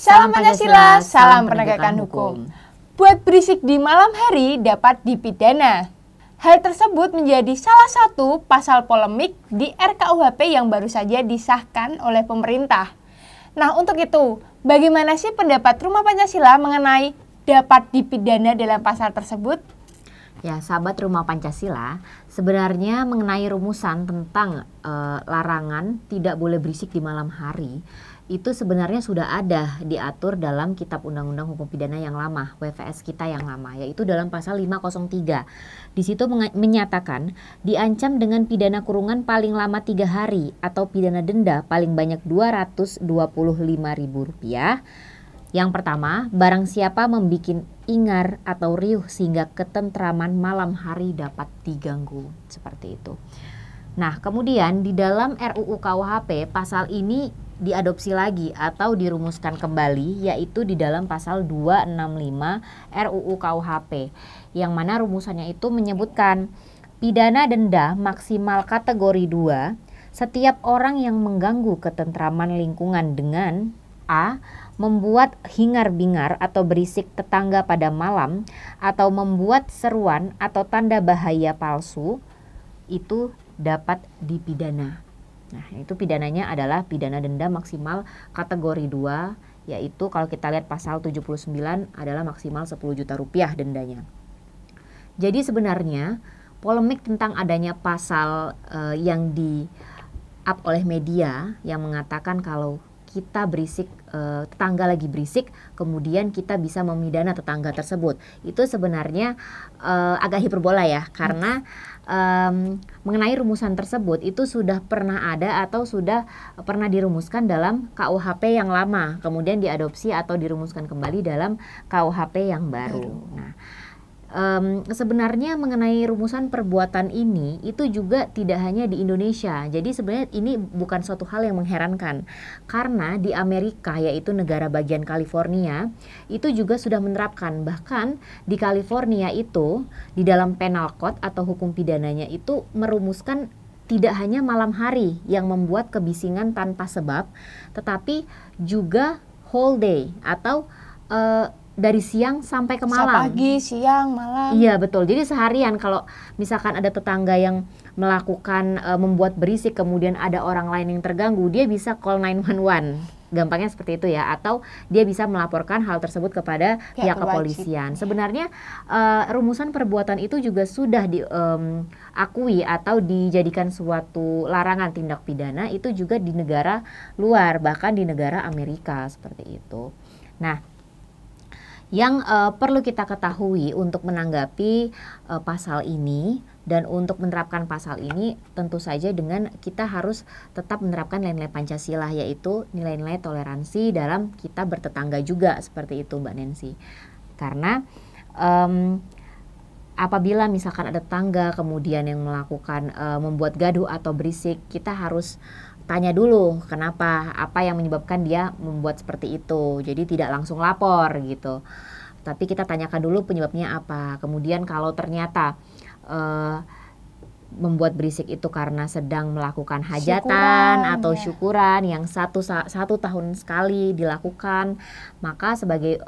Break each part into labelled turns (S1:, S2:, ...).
S1: Salam Pancasila, salam penegakan hukum. Buat berisik di malam hari dapat dipidana. Hal tersebut menjadi salah satu pasal polemik di RKUHP yang baru saja disahkan oleh pemerintah. Nah, untuk itu, bagaimana sih pendapat Rumah Pancasila mengenai dapat dipidana dalam pasal tersebut?
S2: Ya, sahabat Rumah Pancasila, sebenarnya mengenai rumusan tentang larangan tidak boleh berisik di malam hari, itu sebenarnya sudah ada diatur dalam Kitab Undang-Undang Hukum Pidana yang lama, WVS kita yang lama, yaitu dalam pasal 503. Di situ menyatakan diancam dengan pidana kurungan paling lama 3 hari atau pidana denda paling banyak Rp225.000. Yang pertama, barang siapa membikin ingar atau riuh sehingga ketentraman malam hari dapat diganggu, seperti itu. Nah, kemudian di dalam RUU KUHP pasal ini diadopsi lagi atau dirumuskan kembali, yaitu di dalam pasal 265 RUU KUHP, yang mana rumusannya itu menyebutkan pidana denda maksimal kategori 2 setiap orang yang mengganggu ketentraman lingkungan dengan A. Membuat hingar-bingar atau berisik tetangga pada malam, atau membuat seruan atau tanda bahaya palsu, itu dapat dipidana. Nah, itu pidananya adalah pidana denda maksimal kategori 2, yaitu kalau kita lihat pasal 79 adalah maksimal 10 juta rupiah dendanya. Jadi sebenarnya polemik tentang adanya pasal yang di-up oleh media yang mengatakan kalau kita berisik, tetangga lagi berisik, kemudian kita bisa memidana tetangga tersebut. Itu sebenarnya agak hiperbola ya, karena mengenai rumusan tersebut itu sudah pernah ada atau sudah pernah dirumuskan dalam KUHP yang lama, kemudian diadopsi atau dirumuskan kembali dalam KUHP yang baru. Nah, sebenarnya mengenai rumusan perbuatan ini itu juga tidak hanya di Indonesia. Jadi sebenarnya ini bukan suatu hal yang mengherankan, karena di Amerika, yaitu negara bagian California, itu juga sudah menerapkan. Bahkan di California itu di dalam penal code atau hukum pidananya itu merumuskan tidak hanya malam hari yang membuat kebisingan tanpa sebab, tetapi juga whole day atau dari siang sampai ke malam.
S1: Pagi, siang, malam.
S2: Iya, betul. Jadi seharian kalau misalkan ada tetangga yang melakukan membuat berisik, kemudian ada orang lain yang terganggu, dia bisa call 911. Gampangnya seperti itu ya, atau dia bisa melaporkan hal tersebut kepada pihak kepolisian. Sebenarnya rumusan perbuatan itu juga sudah diakui atau dijadikan suatu larangan tindak pidana itu juga di negara luar, bahkan di negara Amerika seperti itu. Nah, yang perlu kita ketahui untuk menanggapi pasal ini dan untuk menerapkan pasal ini, tentu saja dengan kita harus tetap menerapkan nilai-nilai Pancasila, yaitu nilai-nilai toleransi dalam kita bertetangga juga, seperti itu Mbak Nancy. Karena apabila misalkan ada tetangga kemudian yang melakukan membuat gaduh atau berisik, kita harus tanya dulu kenapa, apa yang menyebabkan dia membuat seperti itu. Jadi tidak langsung lapor gitu, tapi kita tanyakan dulu penyebabnya apa. Kemudian kalau ternyata membuat berisik itu karena sedang melakukan hajatan atau syukuran yang satu tahun sekali dilakukan, maka sebagai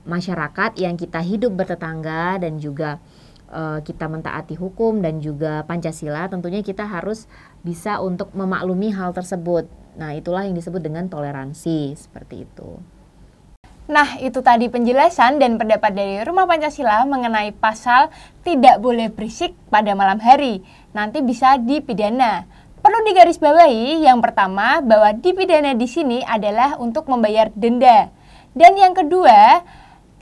S2: masyarakat yang kita hidup bertetangga dan juga kita mentaati hukum dan juga Pancasila, tentunya kita harus bisa untuk memaklumi hal tersebut. Nah, itulah yang disebut dengan toleransi, seperti itu.
S1: Nah, itu tadi penjelasan dan pendapat dari Rumah Pancasila mengenai pasal tidak boleh berisik pada malam hari. Nanti bisa dipidana. Perlu digarisbawahi yang pertama bahwa dipidana di sini adalah untuk membayar denda. Dan yang kedua,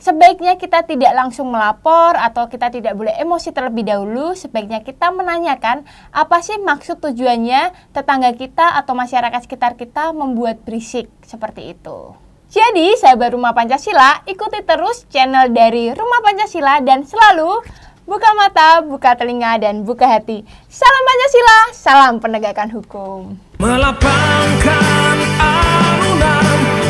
S1: sebaiknya kita tidak langsung melapor atau kita tidak boleh emosi terlebih dahulu. Sebaiknya kita menanyakan apa sih maksud tujuannya tetangga kita atau masyarakat sekitar kita membuat berisik seperti itu. Jadi sahabat Rumah Pancasila, ikuti terus channel dari Rumah Pancasila dan selalu buka mata, buka telinga, dan buka hati. Salam Pancasila, salam penegakan hukum.
S3: Melapangkan alunan